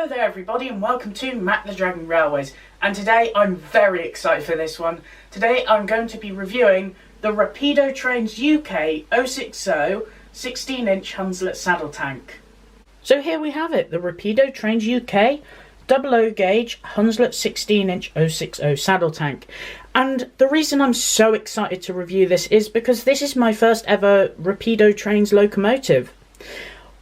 Hello there everybody and welcome to Matt the Dragon Railways, and today I'm very excited for this one. Today I'm going to be reviewing the Rapido Trains UK 060 16-inch Hunslet saddle tank. So here we have it, the Rapido Trains UK 00 gauge Hunslet 16-inch 060 saddle tank. And the reason I'm so excited to review this is because this is my first ever Rapido Trains locomotive.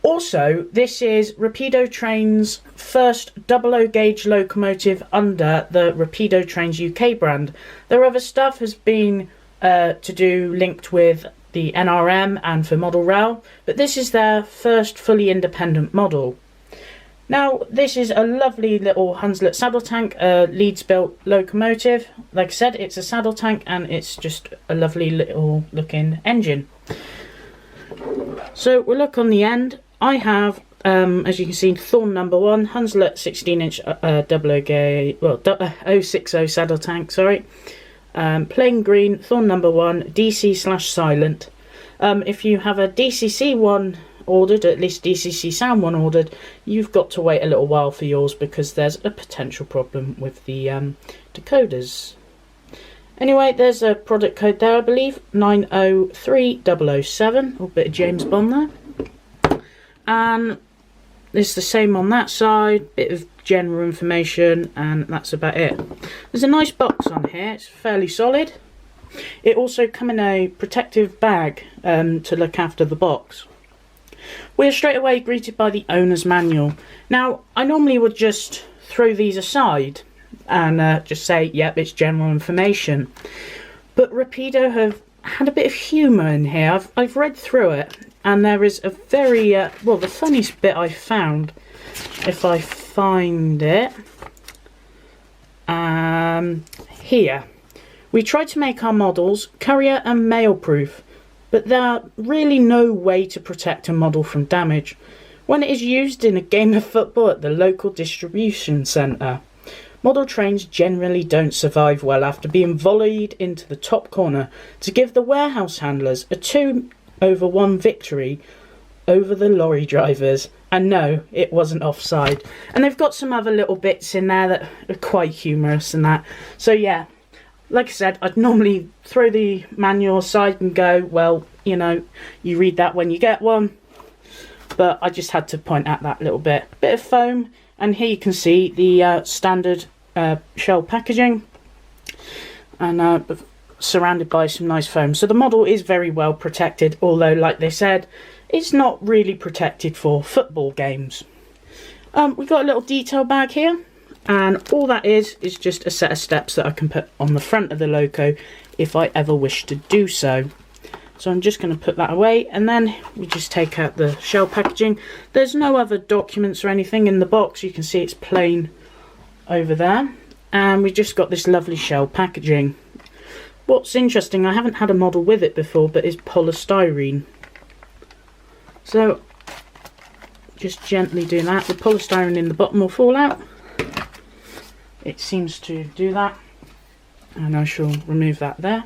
Also, this is Rapido Trains' first 00 gauge locomotive under the Rapido Trains UK brand. Their other stuff has been linked with the NRM and for Model Rail, but this is their first fully independent model. Now, this is a lovely little Hunslet saddle tank, a Leeds-built locomotive. Like I said, it's a saddle tank and it's just a lovely little looking engine. So we'll look on the end. I have, as you can see, Thorn number 1, Hunslet 16-inch 00 gauge, well, 060 saddle tank, sorry. Plain green, Thorn number 1, DC/silent. If you have a DCC one ordered, at least DCC sound one ordered, you've got to wait a little while for yours because there's a potential problem with the decoders. Anyway, there's a product code there, I believe, 903007, a bit of James Bond there. And it's the same on that side, bit of general information, and that's about it. There's a nice box on here, it's fairly solid. It also comes in a protective bag to look after the box. We're straight away greeted by the owner's manual. Now, I normally would just throw these aside and just say, yep, it's general information. But Rapido have had a bit of humour in here. I've read through it, and there is a very, well, the funniest bit I found, if I find it, here. We tried to make our models courier and mail proof, but there's really no way to protect a model from damage when it is used in a game of football at the local distribution centre. Model trains generally don't survive well after being volleyed into the top corner to give the warehouse handlers a 2-over-1 victory over the lorry drivers. And no, it wasn't offside. And they've got some other little bits in there that are quite humorous and that. So yeah, like I said, I'd normally throw the manual aside and go, well, you know, you read that when you get one. But I just had to point out that little bit. Bit of foam, and here you can see the standard shell packaging, and surrounded by some nice foam. So the model is very well protected, although, like they said, it's not really protected for football games. We've got a little detail bag here, and all that is just a set of steps that I can put on the front of the loco if I ever wish to do so. So I'm just going to put that away, and then we just take out the shell packaging. There's no other documents or anything in the box. You can see it's plain over there, and we just got this lovely shell packaging. What's interesting, I haven't had a model with it before, but is polystyrene. So just gently do that. The polystyrene in the bottom will fall out. It seems to do that, and I shall remove that there.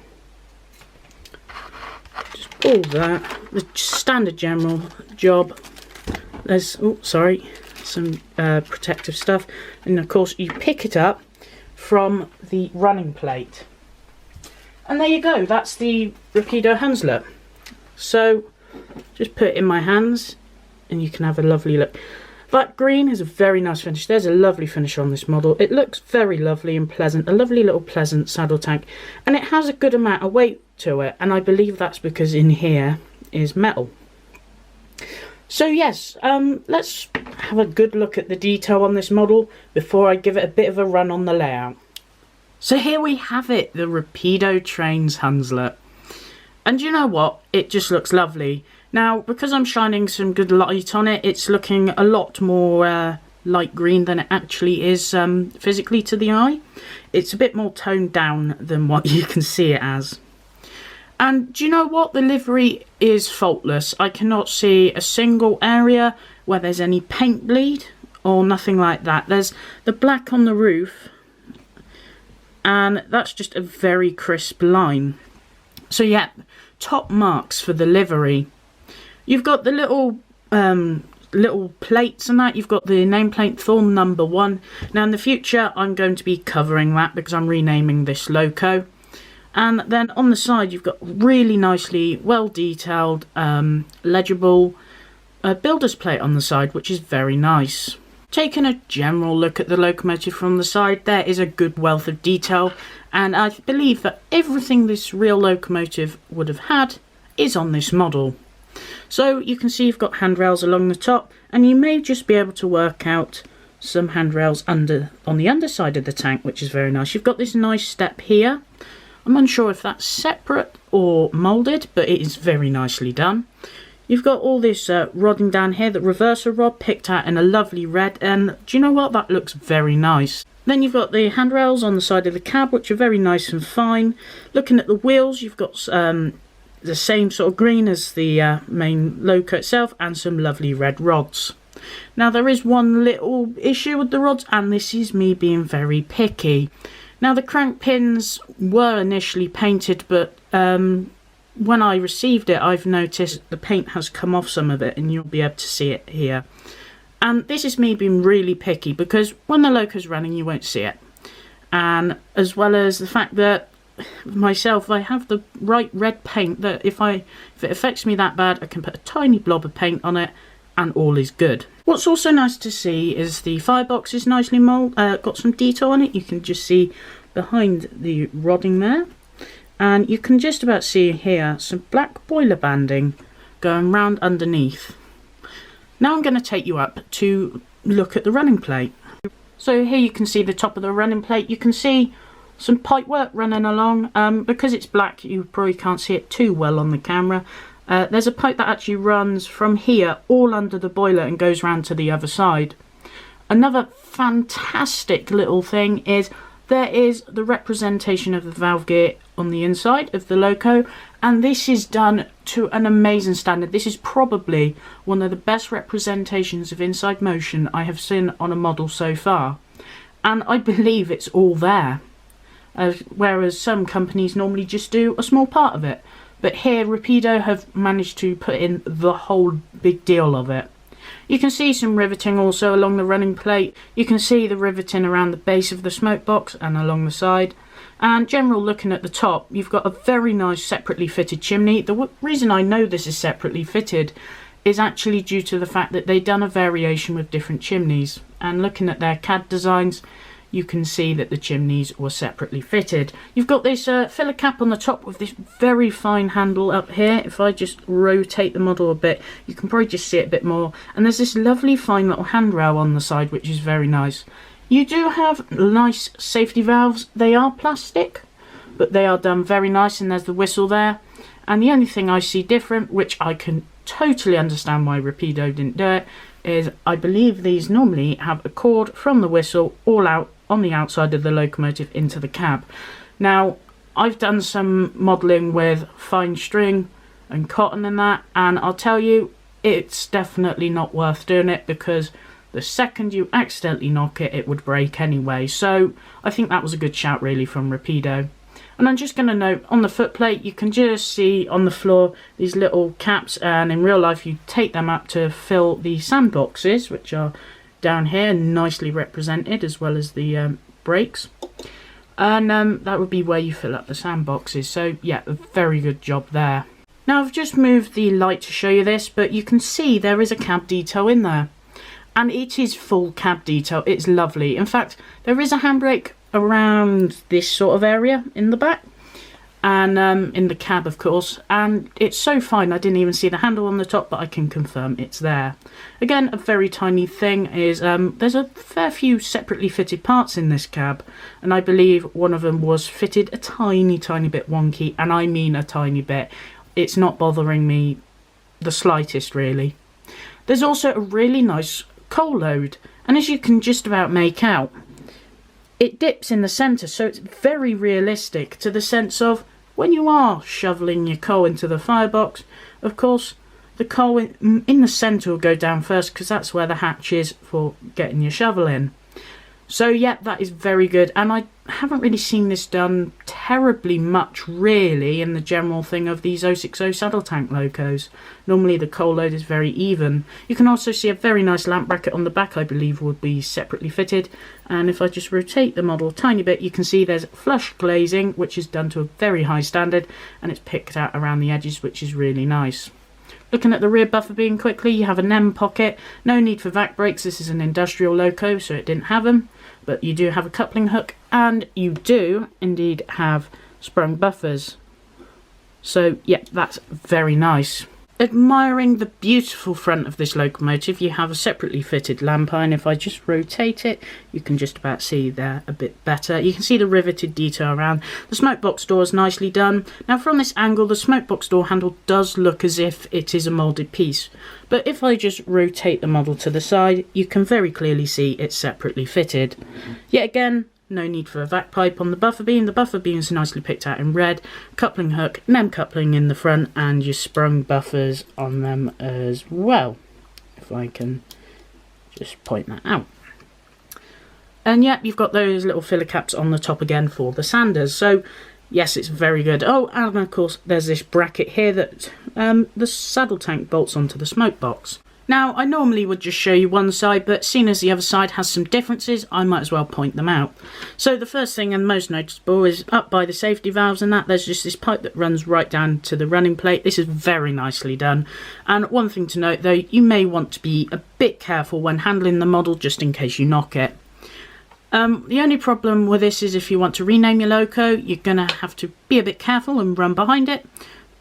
Just pull that. The standard general job. There's, oh sorry, some protective stuff, and of course you pick it up from the running plate. And there you go, that's the Rapido Hunslet. So just put it in my hands and you can have a lovely look. That green is a very nice finish. There's a lovely finish on this model. It looks very lovely and pleasant, a lovely little pleasant saddle tank, and it has a good amount of weight to it, and I believe that's because in here is metal. So yes, let's have a good look at the detail on this model before I give it a bit of a run on the layout. So here we have it, the Rapido Trains Hunslet. And you know what? It just looks lovely. Now, because I'm shining some good light on it, it's looking a lot more light green than it actually is physically to the eye. It's a bit more toned down than what you can see it as. And do you know what? The livery is faultless. I cannot see a single area where there's any paint bleed or nothing like that. There's the black on the roof, and that's just a very crisp line. So yeah, top marks for the livery. You've got the little little plates and that. You've got the nameplate Thorn number 1. Now in the future I'm going to be covering that because I'm renaming this loco. And then on the side you've got really nicely well detailed legible builder's plate on the side, which is very nice. Taking a general look at the locomotive from the side, there is a good wealth of detail, and I believe that everything this real locomotive would have had is on this model. So you can see you've got handrails along the top, and you may just be able to work out some handrails on the underside of the tank, which is very nice. You've got this nice step here. I'm unsure if that's separate or moulded, but it is very nicely done. You've got all this rodding down here, the reverser rod picked out in a lovely red, and do you know what, that looks very nice. Then you've got the handrails on the side of the cab, which are very nice and fine. Looking at the wheels, you've got the same sort of green as the main loco itself, and some lovely red rods. Now there is one little issue with the rods, and this is me being very picky. Now the crank pins were initially painted, but when I received it, I've noticed the paint has come off some of it, and you'll be able to see it here. And this is me being really picky, because when the loco's running you won't see it. And as well as the fact that myself, I have the right red paint that if it affects me that bad, I can put a tiny blob of paint on it and all is good. What's also nice to see is the firebox is nicely got some detail on it. You can just see behind the rodding there. And you can just about see here some black boiler banding going round underneath. Now I'm going to take you up to look at the running plate. So here you can see the top of the running plate. You can see some pipe work running along. Because it's black, you probably can't see it too well on the camera. There's a pipe that actually runs from here all under the boiler and goes round to the other side. Another fantastic little thing is there is the representation of the valve gear on the inside of the loco, and this is done to an amazing standard. This is probably one of the best representations of inside motion I have seen on a model so far, and I believe it's all there, whereas some companies normally just do a small part of it, but here Rapido have managed to put in the whole big deal of it. You can see some riveting also along the running plate. You can see the riveting around the base of the smoke box and along the side. And general looking at the top, you've got a very nice separately fitted chimney. The reason I know this is separately fitted is actually due to the fact that they've done a variation with different chimneys. And looking at their CAD designs, you can see that the chimneys were separately fitted. You've got this filler cap on the top with this very fine handle up here. If I just rotate the model a bit, you can probably just see it a bit more. And there's this lovely fine little handrail on the side, which is very nice. You do have nice safety valves. They are plastic, but they are done very nice, and there's the whistle there. And the only thing I see different, which I can totally understand why Rapido didn't do it, is I believe these normally have a cord from the whistle all out on the outside of the locomotive into the cab. Now I've done some modelling with fine string and cotton and that, and I'll tell you, it's definitely not worth doing it, because the second you accidentally knock it, it would break anyway. So I think that was a good shout really from Rapido. And I'm just going to note, on the footplate you can just see on the floor these little caps, and in real life you take them up to fill the sandboxes, which are down here nicely represented, as well as the brakes. And that would be where you fill up the sandboxes. So yeah, a very good job there. Now I've just moved the light to show you this, but you can see there is a cab detail in there. And it is full cab detail. It's lovely. In fact, there is a handbrake around this sort of area in the back, and in the cab of course, and it's so fine I didn't even see the handle on the top, but I can confirm it's there. Again, a very tiny thing is there's a fair few separately fitted parts in this cab, and I believe one of them was fitted a tiny bit wonky, and I mean a tiny bit. It's not bothering me the slightest really. There's also a really nice coal load, and as you can just about make out, it dips in the centre, so it's very realistic to the sense of when you are shoveling your coal into the firebox, of course the coal in the centre will go down first, because that's where the hatch is for getting your shovel in. So yeah, that is very good, and I haven't really seen this done terribly much really in the general thing of these 060 saddle tank locos. Normally the coal load is very even. You can also see a very nice lamp bracket on the back, I believe would be separately fitted, and if I just rotate the model a tiny bit, you can see there's flush glazing, which is done to a very high standard, and it's picked out around the edges, which is really nice. Looking at the rear buffer beam quickly, you have a NEM pocket, no need for vac brakes, this is an industrial loco so it didn't have them, but you do have a coupling hook and you do indeed have sprung buffers. So yeah, that's very nice. Admiring the beautiful front of this locomotive, you have a separately fitted lamp eye, and if I just rotate it, you can just about see there a bit better. You can see the riveted detail around. The smoke box door is nicely done. Now from this angle, the smoke box door handle does look as if it is a moulded piece, but if I just rotate the model to the side, you can very clearly see it's separately fitted. Yet again, no need for a vac pipe on the buffer beam. The buffer beam is nicely picked out in red. Coupling hook, NEM coupling in the front, and your sprung buffers on them as well. If I can just point that out. And yep, you've got those little filler caps on the top again for the sanders. So yes, it's very good. Oh, and of course there's this bracket here that the saddle tank bolts onto the smoke box. Now, I normally would just show you one side, but seeing as the other side has some differences, I might as well point them out. So the first thing and most noticeable is up by the safety valves and that, there's just this pipe that runs right down to the running plate. This is very nicely done. And one thing to note though, you may want to be a bit careful when handling the model just in case you knock it. The only problem with this is if you want to rename your loco, you're going to have to be a bit careful and run behind it.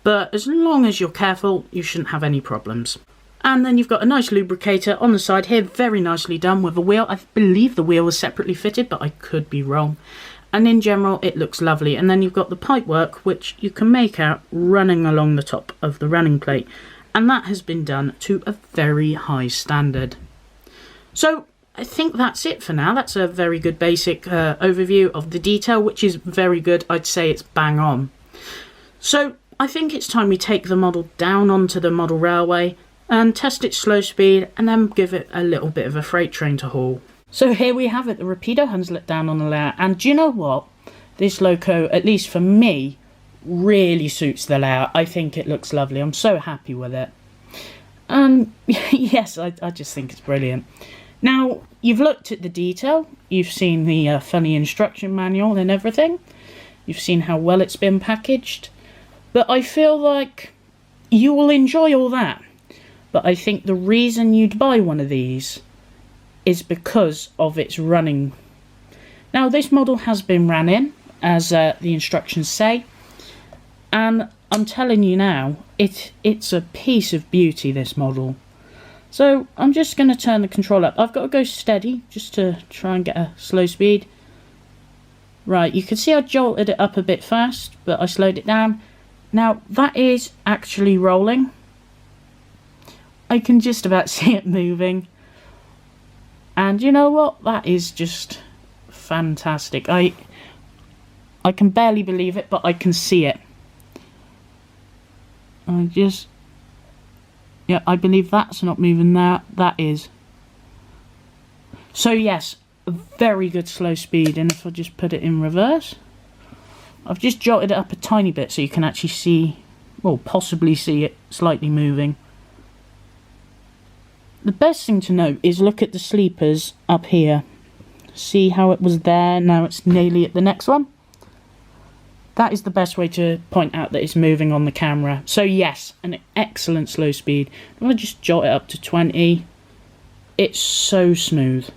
But as long as you're careful, you shouldn't have any problems. And then you've got a nice lubricator on the side here, very nicely done with a wheel. I believe the wheel was separately fitted, but I could be wrong. And in general, it looks lovely. And then you've got the pipe work, which you can make out running along the top of the running plate. And that has been done to a very high standard. So I think that's it for now. That's a very good basic overview of the detail, which is very good. I'd say it's bang on. So I think it's time we take the model down onto the model railway and test its slow speed, and then give it a little bit of a freight train to haul. So here we have it, the Rapido Hunslet down on the layout, and do you know what? This loco, at least for me, really suits the layout. I think it looks lovely. I'm so happy with it. Yes, I just think it's brilliant. Now, you've looked at the detail, you've seen the funny instruction manual and everything, you've seen how well it's been packaged, but I feel like you will enjoy all that. But I think the reason you'd buy one of these is because of its running. Now, this model has been ran in, as the instructions say, and I'm telling you now, it's a piece of beauty, this model. So I'm just going to turn the control up. I've got to go steady just to try and get a slow speed. Right, you can see I jolted it up a bit fast, but I slowed it down. Now, that is actually rolling. I can just about see it moving. And you know what? That is just fantastic. I can barely believe it, but I can see it. Yeah, I believe that's not moving there. That is. So yes, a very good slow speed. And if I just put it in reverse, I've just jotted it up a tiny bit so you can actually see, well, possibly see it slightly moving. The best thing to note is look at the sleepers up here. See how it was there, now it's nearly at the next one? That is the best way to point out that it's moving on the camera. So yes, an excellent slow speed. I'm going to just jot it up to 20. It's so smooth.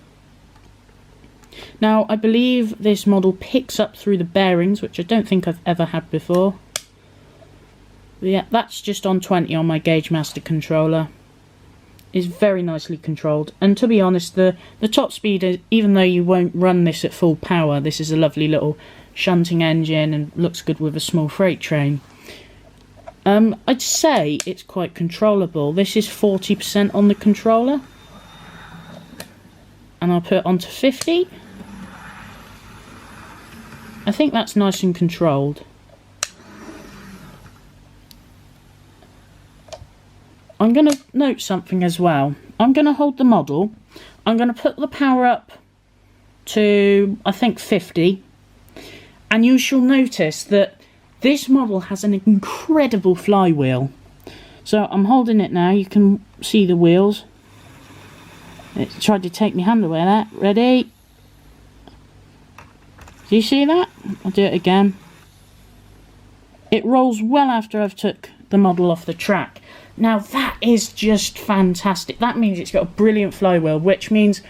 Now, I believe this model picks up through the bearings, which I don't think I've ever had before. But yeah, that's just on 20 on my Gauge Master controller. Is very nicely controlled, and to be honest, the top speed is, even though you won't run this at full power, this is a lovely little shunting engine and looks good with a small freight train. I'd say it's quite controllable. This is 40% on the controller, and I'll put it onto 50. I think that's nice and controlled. I'm going to note something as well. I'm going to hold the model. I'm going to put the power up to, I think, 50. And you shall notice that this model has an incredible flywheel. So I'm holding it now, you can see the wheels. It tried to take my hand away there. Ready? Do you see that? I'll do it again. It rolls well after I've took the model off the track. Now that is just fantastic. That means it's got a brilliant flywheel, which means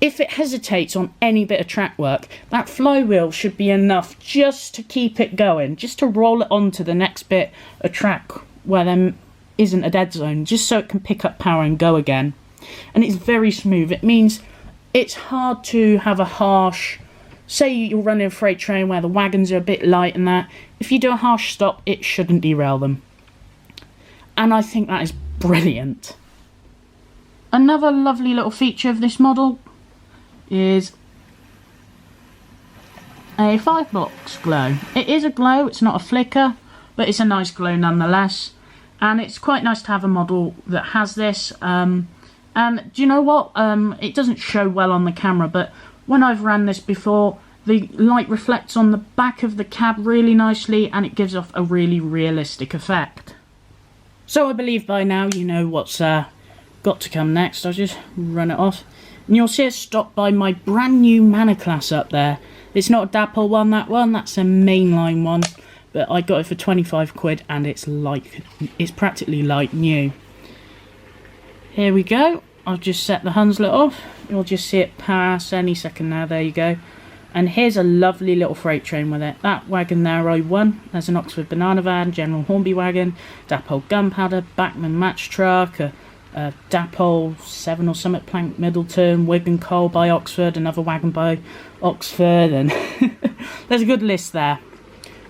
if it hesitates on any bit of track work, that flywheel should be enough just to keep it going, just to roll it on to the next bit of track where there isn't a dead zone, just so it can pick up power and go again. And it's very smooth. It means it's hard to have a harsh, say you're running a freight train where the wagons are a bit light and that, if you do a harsh stop, it shouldn't derail them. And I think that is brilliant. Another lovely little feature of this model is a firebox glow. It is a glow, it's not a flicker, but it's a nice glow nonetheless. And it's quite nice to have a model that has this. And do you know what? It doesn't show well on the camera, but when I've ran this before, the light reflects on the back of the cab really nicely and it gives off a really realistic effect. So I believe by now you know what's got to come next. I'll just run it off. And you'll see it stopped by my brand new Manor class up there. It's not a Dapple one, that's a mainline one. But I got it for 25 quid and it's practically like new. Here we go. I'll just set the Hunslet off. You'll just see it pass any second now. There you go. And here's a lovely little freight train with it. That wagon there I won. There's an Oxford banana van, General Hornby wagon, Dapple gunpowder, Bachman match truck, a Dapple 7 or Summit Plank Middleton, Wigan Coal by Oxford, another wagon by Oxford, and there's a good list there.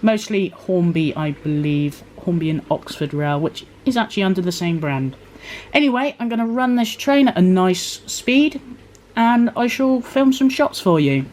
Mostly Hornby, I believe, Hornby and Oxford Rail, which is actually under the same brand. Anyway, I'm going to run this train at a nice speed and I shall film some shots for you.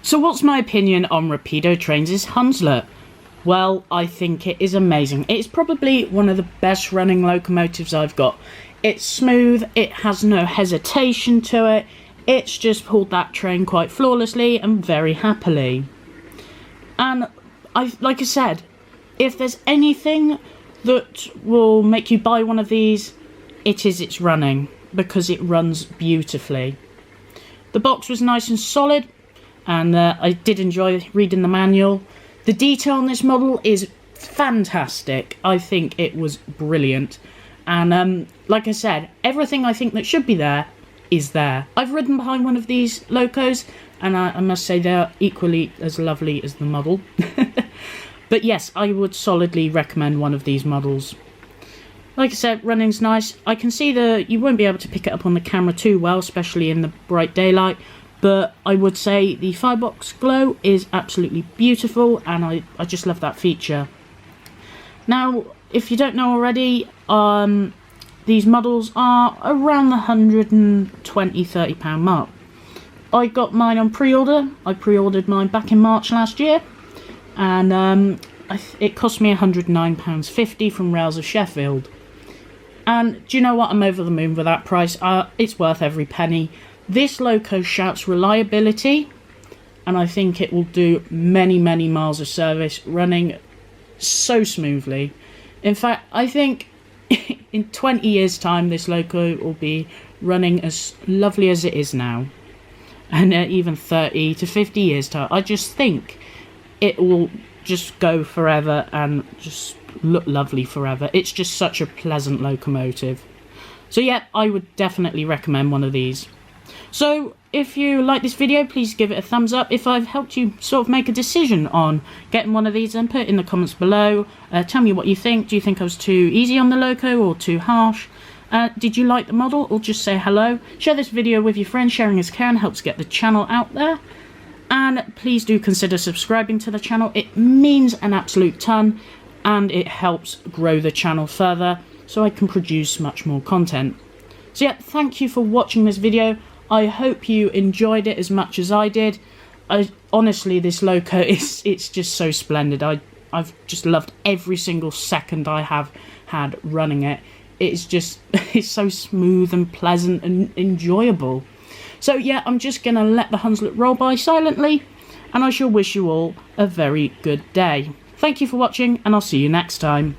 So what's my opinion on Rapido Trains' Hunslet? Well, I think it is amazing. It's probably one of the best running locomotives I've got. It's smooth, it has no hesitation to it, it's just pulled that train quite flawlessly and very happily. And like I said, if there's anything that will make you buy one of these, it is its running, because it runs beautifully. The box was nice and solid, and I did enjoy reading the manual. The detail on this model is fantastic. I think it was brilliant. And like I said, everything I think that should be there is there. I've ridden behind one of these locos, and I must say they're equally as lovely as the model. But yes, I would solidly recommend one of these models. Like I said, running's nice. I can see you won't be able to pick it up on the camera too well, especially in the bright daylight. But I would say the firebox glow is absolutely beautiful, and I just love that feature. Now, if you don't know already, these models are around the £120–30 mark. I got mine on pre-order. I pre-ordered mine back in March last year, and it cost me £109.50 from Rails of Sheffield. And do you know what? I'm over the moon with that price. It's worth every penny. This loco shouts reliability, and I think it will do many, many miles of service, running so smoothly. In fact, I think in 20 years' time, this loco will be running as lovely as it is now. And even 30 to 50 years' time, I just think it will just go forever and just look lovely forever. It's just such a pleasant locomotive. So yeah, I would definitely recommend one of these. So if you like this video, please give it a thumbs up. If I've helped you sort of make a decision on getting one of these, then put it in the comments below. Tell me what you think. Do you think I was too easy on the loco or too harsh? Did you like the model, or just say hello? Share this video with your friends. Sharing is caring, helps get the channel out there. And please do consider subscribing to the channel. It means an absolute ton, and it helps grow the channel further so I can produce much more content. So yeah, thank you for watching this video. I hope you enjoyed it as much as I did. Honestly, this loco it's just so splendid. I've just loved every single second I have had running it. It's so smooth and pleasant and enjoyable. So yeah, I'm just gonna let the Hunslet roll by silently, and I shall wish you all a very good day. Thank you for watching, and I'll see you next time.